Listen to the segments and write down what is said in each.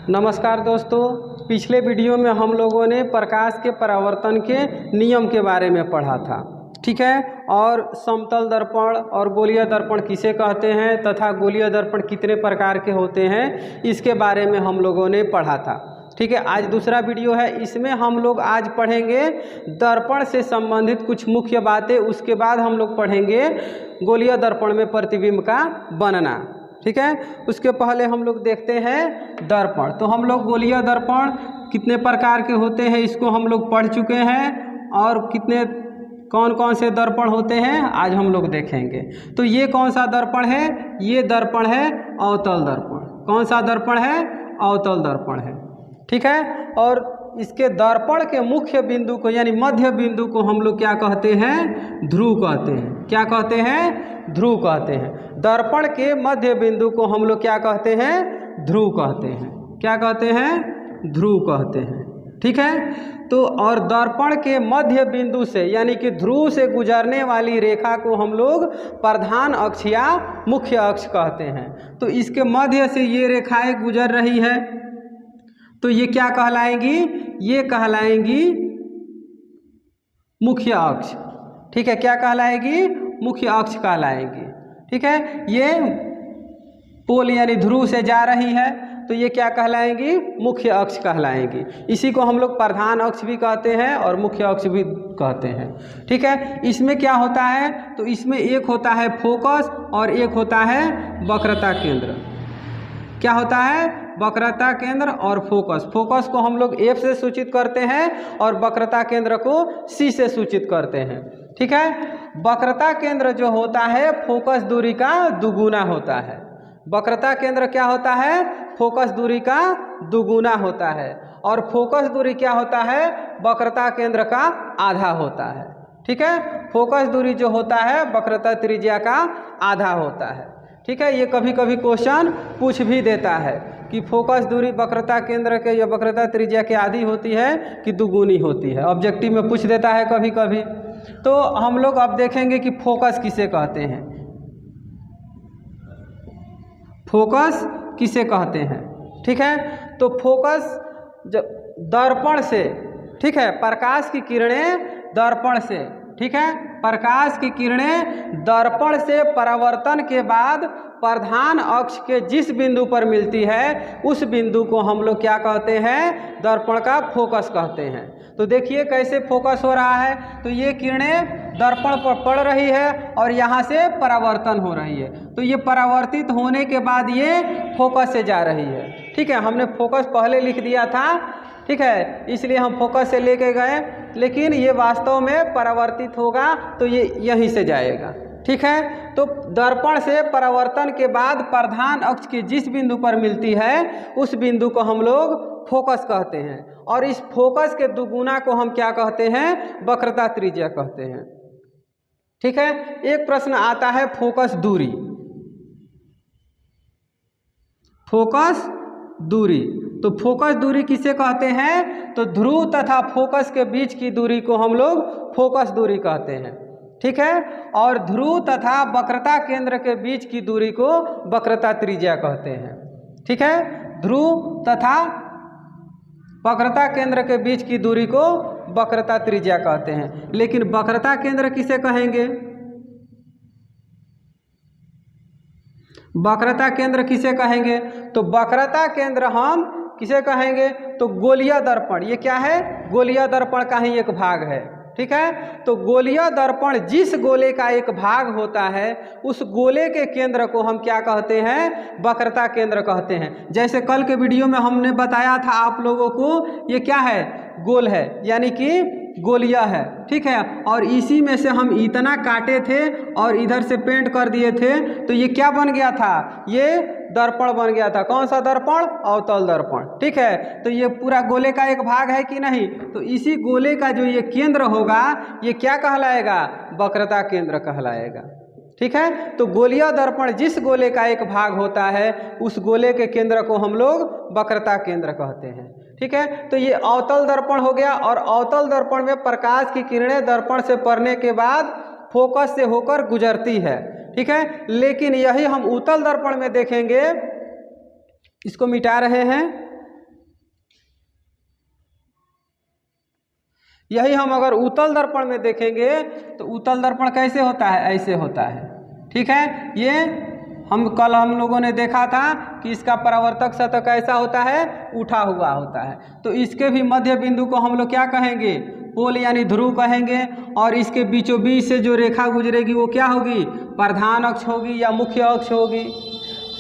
नमस्कार दोस्तों, पिछले वीडियो में हम लोगों ने प्रकाश के परावर्तन के नियम के बारे में पढ़ा था। ठीक है, और समतल दर्पण और गोलीय दर्पण किसे कहते हैं तथा गोलीय दर्पण कितने प्रकार के होते हैं इसके बारे में हम लोगों ने पढ़ा था। ठीक है, आज दूसरा वीडियो है, इसमें हम लोग आज पढ़ेंगे दर्पण से संबंधित कुछ मुख्य बातें। उसके बाद हम लोग पढ़ेंगे गोलीय दर्पण में प्रतिबिंब का बनना। ठीक है, उसके पहले हम लोग देखते हैं दर्पण। तो हम लोग गोलीय दर्पण कितने प्रकार के होते हैं इसको हम लोग पढ़ चुके हैं, और कौन कौन से दर्पण होते हैं आज हम लोग देखेंगे। तो ये कौन सा दर्पण है? ये दर्पण है अवतल दर्पण। कौन सा दर्पण है? अवतल दर्पण है। ठीक है, और इसके दर्पण के मुख्य बिंदु को यानी मध्य बिंदु को हम लोग क्या कहते हैं? ध्रुव कहते हैं। क्या कहते हैं? ध्रुव कहते हैं। दर्पण के मध्य बिंदु को हम लोग क्या कहते हैं? ध्रुव कहते हैं। क्या कहते हैं? ध्रुव कहते हैं। ठीक है, तो और दर्पण के मध्य बिंदु से यानी कि ध्रुव से गुजरने वाली रेखा को हम लोग प्रधान अक्ष या मुख्य अक्ष कहते हैं। तो इसके मध्य से ये रेखाएं गुजर रही है, तो ये क्या कहलाएंगी? ये कहलाएंगी मुख्य अक्ष। ठीक है, क्या कहलाएगी? मुख्य अक्ष कहलाएंगी। ठीक है, ये पोल यानी ध्रुव से जा रही है तो ये क्या कहलाएंगी? मुख्य अक्ष कहलाएंगी। इसी को हम लोग प्रधान अक्ष भी कहते हैं और मुख्य अक्ष भी कहते हैं। ठीक है, इसमें क्या होता है? तो इसमें एक होता है फोकस और एक होता है वक्रता केंद्र। क्या होता है? वक्रता केंद्र और फोकस। फोकस को हम लोग F से सूचित करते हैं और वक्रता केंद्र को C से सूचित करते हैं। ठीक है, वक्रता केंद्र जो होता है फोकस दूरी का दुगुना होता है। वक्रता केंद्र क्या होता है? फोकस दूरी का दुगुना होता है। और फोकस दूरी क्या होता है? वक्रता केंद्र का आधा होता है। ठीक है, फोकस दूरी जो होता है वक्रता त्रिज्या का आधा होता है। ठीक है, ये कभी कभी क्वेश्चन पूछ भी देता है कि फोकस दूरी वक्रता केंद्र के या वक्रता त्रिज्या के आधी होती है कि दुगुनी होती है। ऑब्जेक्टिव में पूछ देता है कभी कभी। तो हम लोग अब देखेंगे कि फोकस किसे कहते हैं। फोकस किसे कहते हैं? ठीक है, तो फोकस जब दर्पण से, ठीक है, प्रकाश की किरणें दर्पण से, ठीक है, प्रकाश की किरणें दर्पण से परावर्तन के बाद प्रधान अक्ष के जिस बिंदु पर मिलती है उस बिंदु को हम लोग क्या कहते हैं? दर्पण का फोकस कहते हैं। तो देखिए कैसे फोकस हो रहा है। तो ये किरणें दर्पण पर पड़ रही है और यहाँ से परावर्तन हो रही है। तो ये परावर्तित होने के बाद ये फोकस से जा रही है। ठीक है, हमने फोकस पहले लिख दिया था, ठीक है, इसलिए हम फोकस से लेके गए, लेकिन ये वास्तव में परावर्तित होगा तो ये यहीं से जाएगा। ठीक है, तो दर्पण से परावर्तन के बाद प्रधान अक्ष की जिस बिंदु पर मिलती है उस बिंदु को हम लोग फोकस कहते हैं। और इस फोकस के दुगुना को हम क्या कहते हैं? वक्रता त्रिज्या कहते हैं। ठीक है, एक प्रश्न आता है फोकस दूरी। फोकस दूरी, तो फोकस दूरी किसे कहते हैं? तो ध्रुव तथा फोकस के बीच की दूरी को हम लोग फोकस दूरी कहते हैं। ठीक है, और ध्रुव तथा वक्रता केंद्र के बीच की दूरी को वक्रता त्रिज्या कहते हैं। ठीक है, ध्रुव तथा वक्रता केंद्र के बीच की दूरी को वक्रता त्रिज्या कहते हैं। लेकिन वक्रता केंद्र किसे कहेंगे? वक्रता केंद्र किसे कहेंगे? तो वक्रता केंद्र हम किसे कहेंगे? तो गोलीय दर्पण। ये क्या है? गोलीय दर्पण का ही एक भाग है। ठीक है, तो गोलीय दर्पण जिस गोले का एक भाग होता है उस गोले के केंद्र को हम क्या कहते हैं? वक्रता केंद्र कहते हैं। जैसे कल के वीडियो में हमने बताया था आप लोगों को, ये क्या है? गोल है, यानी कि गोलिया है। ठीक है, और इसी में से हम इतना काटे थे और इधर से पेंट कर दिए थे तो ये क्या बन गया था? ये दर्पण बन गया था। कौन सा दर्पण? अवतल दर्पण। ठीक है, तो ये पूरा गोले का एक भाग है कि नहीं? तो इसी गोले का जो ये केंद्र होगा ये क्या कहलाएगा? वक्रता केंद्र कहलाएगा। ठीक है, तो गोलीय दर्पण जिस गोले का एक भाग होता है उस गोले के केंद्र को हम लोग वक्रता केंद्र कहते हैं। ठीक है, तो ये अवतल दर्पण हो गया। और अवतल दर्पण में प्रकाश की किरणें दर्पण से पड़ने के बाद फोकस से होकर गुजरती है। ठीक है, लेकिन यही हम उत्तल दर्पण में देखेंगे, इसको मिटा रहे हैं। यही हम अगर उत्तल दर्पण में देखेंगे तो उत्तल दर्पण कैसे होता है, ऐसे होता है। ठीक है, ये हम लोगों ने देखा था कि इसका परावर्तक सतह कैसा होता है, उठा हुआ होता है। तो इसके भी मध्य बिंदु को हम लोग क्या कहेंगे, पोल यानी ध्रुव कहेंगे। और इसके बीचों बीच से जो रेखा गुजरेगी वो क्या होगी, प्रधान अक्ष होगी या मुख्य अक्ष होगी।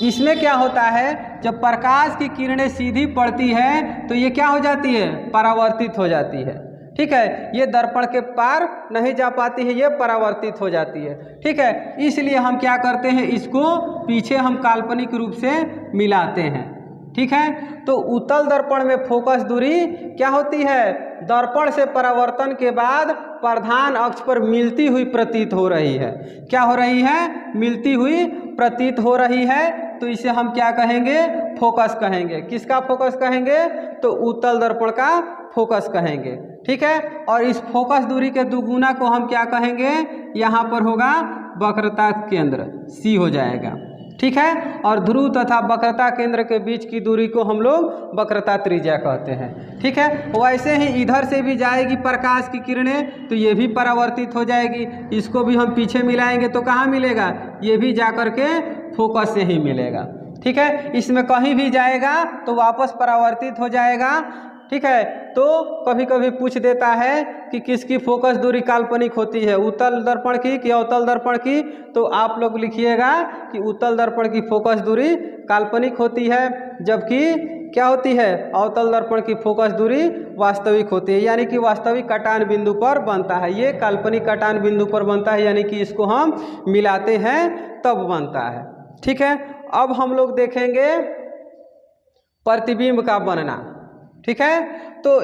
इसमें क्या होता है, जब प्रकाश की किरणें सीधी पड़ती है तो ये क्या हो जाती है, परावर्तित हो जाती है। ठीक है, ये दर्पण के पार नहीं जा पाती है, ये परावर्तित हो जाती है। ठीक है, इसलिए हम क्या करते हैं, इसको पीछे हम काल्पनिक रूप से मिलाते हैं। ठीक है, तो उत्तल दर्पण में फोकस दूरी क्या होती है, दर्पण से परावर्तन के बाद प्रधान अक्ष पर मिलती हुई प्रतीत हो रही है। क्या हो रही है, मिलती हुई प्रतीत हो रही है। तो इसे हम क्या कहेंगे, फोकस कहेंगे। किसका फोकस कहेंगे, तो उत्तल दर्पण का फोकस कहेंगे। ठीक है, और इस फोकस दूरी के दुगुना को हम क्या कहेंगे, यहाँ पर होगा वक्रता केंद्र, सी हो जाएगा। ठीक है, और ध्रुव तथा वक्रता केंद्र के बीच की दूरी को हम लोग वक्रता त्रिज्या कहते हैं। ठीक है, वैसे ही इधर से भी जाएगी प्रकाश की किरणें तो ये भी परावर्तित हो जाएगी। इसको भी हम पीछे मिलाएंगे तो कहाँ मिलेगा, ये भी जा कर के फोकस से ही मिलेगा। ठीक है, इसमें कहीं भी जाएगा तो वापस परावर्तित हो जाएगा। ठीक है, तो कभी कभी पूछ देता है कि किसकी फोकस दूरी काल्पनिक होती है, उत्तल दर्पण की कि अवतल दर्पण की। तो आप लोग लिखिएगा कि उत्तल दर्पण की फोकस दूरी काल्पनिक होती है, जबकि क्या होती है, अवतल दर्पण की फोकस दूरी वास्तविक होती है, यानी कि वास्तविक कटान बिंदु पर बनता है। ये काल्पनिक कटान बिंदु पर बनता है, यानी कि इसको हम मिलाते हैं तब बनता है। ठीक है, अब हम लोग देखेंगे प्रतिबिंब का बनना। ठीक है, तो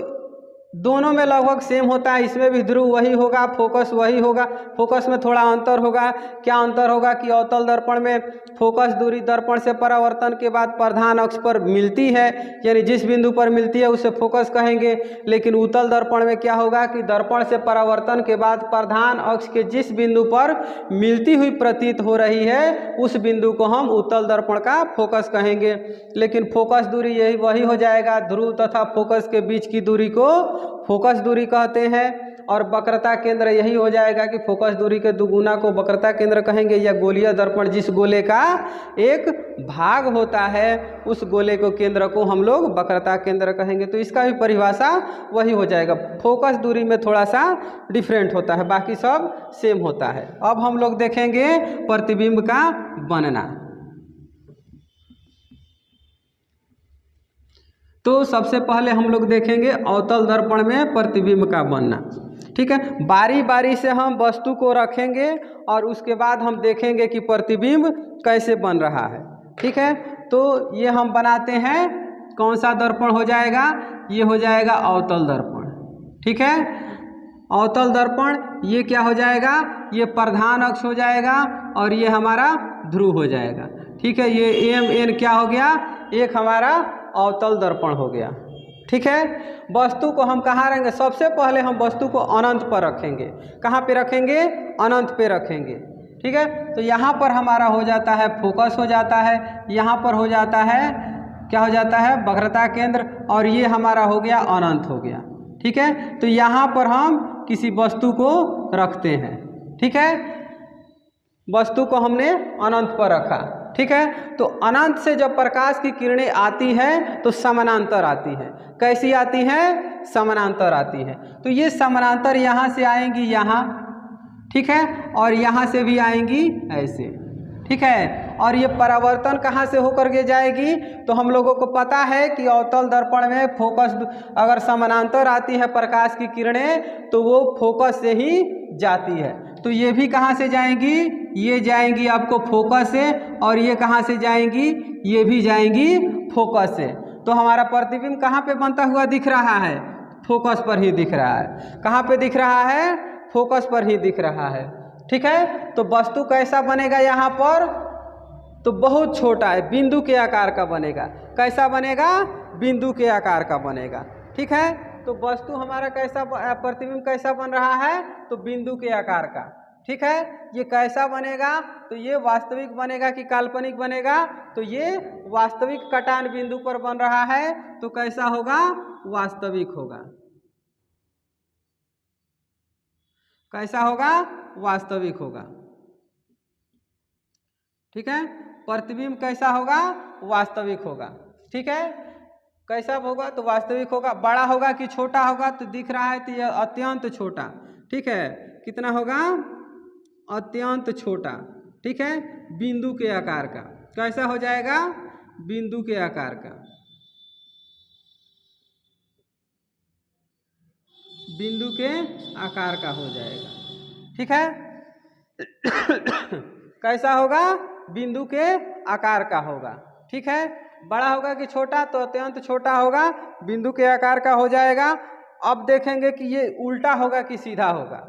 दोनों में लगभग सेम होता है, इसमें भी ध्रुव वही होगा, फोकस वही होगा। फोकस में थोड़ा अंतर होगा। क्या अंतर होगा कि अवतल दर्पण में फोकस दूरी दर्पण से परावर्तन के बाद प्रधान अक्ष पर मिलती है, यानी जिस बिंदु पर मिलती है उसे फोकस कहेंगे। लेकिन उत्तल दर्पण में क्या होगा कि दर्पण से परावर्तन के बाद प्रधान अक्ष के जिस बिंदु पर मिलती हुई प्रतीत हो रही है उस बिंदु को हम उत्तल दर्पण का फोकस कहेंगे। लेकिन फोकस दूरी यही वही हो जाएगा, ध्रुव तथा फोकस के बीच की दूरी को फोकस दूरी कहते हैं। और वक्रता केंद्र यही हो जाएगा कि फोकस दूरी के दुगुना को वक्रता केंद्र कहेंगे, या गोलीय दर्पण जिस गोले का एक भाग होता है उस गोले को केंद्र को हम लोग वक्रता केंद्र कहेंगे। तो इसका भी परिभाषा वही हो जाएगा, फोकस दूरी में थोड़ा सा डिफरेंट होता है, बाकी सब सेम होता है। अब हम लोग देखेंगे प्रतिबिंब का बनना। तो सबसे पहले हम लोग देखेंगे अवतल दर्पण में प्रतिबिंब का बनना। ठीक है, बारी बारी से हम वस्तु को रखेंगे और उसके बाद हम देखेंगे कि प्रतिबिंब कैसे बन रहा है। ठीक है, तो ये हम बनाते हैं, कौन सा दर्पण हो जाएगा, ये हो जाएगा अवतल दर्पण। ठीक है, अवतल दर्पण ये क्या हो जाएगा, ये प्रधान अक्ष हो जाएगा और ये हमारा ध्रुव हो जाएगा। ठीक है, ये एम एन क्या हो गया, एक हमारा अवतल दर्पण हो गया। ठीक है, वस्तु को हम कहाँ रखेंगे, सबसे पहले हम वस्तु को अनंत पर रखेंगे। कहाँ पे रखेंगे, अनंत पे रखेंगे। ठीक है, तो यहाँ पर हमारा हो जाता है फोकस हो जाता है, यहाँ पर हो जाता है क्या हो जाता है, वक्रता केंद्र, और ये हमारा हो गया अनंत हो गया। ठीक है, तो यहाँ पर हम किसी वस्तु को रखते हैं। ठीक है, वस्तु को हमने अनंत पर रखा। ठीक है, तो अनंत से जब प्रकाश की किरणें आती हैं तो समानांतर आती हैं। कैसी आती हैं, समानांतर आती हैं। तो ये समानांतर यहाँ से आएंगी यहाँ, ठीक है, और यहाँ से भी आएंगी ऐसे। ठीक है, और ये परावर्तन कहाँ से होकर के जाएगी, तो हम लोगों को पता है कि अवतल दर्पण में फोकस अगर समानांतर आती है प्रकाश की किरणें तो वो फोकस से ही जाती है। तो ये भी कहाँ से जाएंगी, ये जाएंगी आपको फोकस से, और ये कहाँ से जाएंगी, ये भी जाएंगी फोकस से। तो हमारा प्रतिबिंब कहाँ पे बनता हुआ दिख रहा है, फोकस पर ही दिख रहा है। कहाँ पे दिख रहा है, फोकस पर ही दिख रहा है। ठीक है, तो वस्तु कैसा बनेगा यहाँ पर, तो बहुत छोटा है, बिंदु के आकार का बनेगा। कैसा बनेगा, बिंदु के आकार का बनेगा। ठीक है, तो वस्तु हमारा कैसा, प्रतिबिंब कैसा बन रहा है, तो बिंदु के आकार का। ठीक है, ये कैसा बनेगा, तो ये वास्तविक बनेगा कि काल्पनिक बनेगा, तो ये वास्तविक कटान बिंदु पर बन रहा है, तो कैसा होगा, वास्तविक होगा। कैसा होगा? वास्तविक होगा। ठीक है, प्रतिबिंब कैसा होगा? वास्तविक होगा। ठीक है, कैसा होगा? तो वास्तविक होगा। बड़ा होगा कि छोटा होगा? तो दिख रहा है तो यह अत्यंत छोटा। ठीक है, कितना होगा? अत्यंत छोटा। ठीक है, बिंदु के आकार का। कैसा हो जाएगा? बिंदु के आकार का। बिंदु के आकार का हो जाएगा। ठीक है कैसा होगा? बिंदु के आकार का होगा। ठीक है, बड़ा होगा कि छोटा? तो अत्यंत छोटा होगा, बिंदु के आकार का हो जाएगा। अब देखेंगे कि ये उल्टा होगा कि सीधा होगा।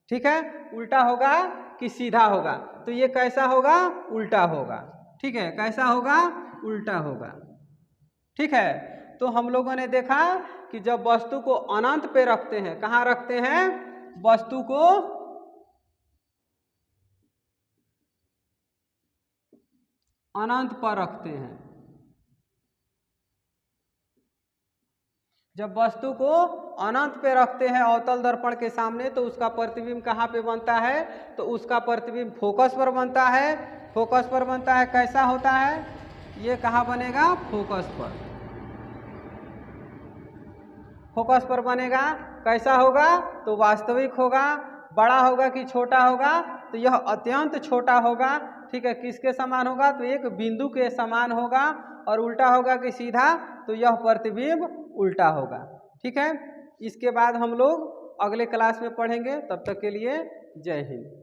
ठीक है, उल्टा होगा कि सीधा होगा? तो ये कैसा होगा? उल्टा होगा। ठीक है, कैसा होगा? उल्टा होगा। ठीक है, तो हम लोगों ने देखा कि जब वस्तु को अनंत पे रखते हैं, कहाँ रखते हैं? वस्तु को अनंत पर रखते हैं। जब वस्तु को अनंत पे रखते हैं अवतल दर्पण के सामने, तो उसका प्रतिबिंब कहाँ पे बनता है? तो उसका प्रतिबिंब फोकस पर बनता है। फोकस पर बनता है। कैसा होता है? ये कहाँ बनेगा? फोकस पर। फोकस पर बनेगा। कैसा होगा? तो वास्तविक होगा। बड़ा होगा कि छोटा होगा? तो यह अत्यंत छोटा होगा। ठीक है, किसके समान होगा? तो एक बिंदु के समान होगा। और उल्टा होगा कि सीधा? तो यह प्रतिबिंब उल्टा होगा। ठीक है, इसके बाद हम लोग अगले क्लास में पढ़ेंगे। तब तक के लिए जय हिंद।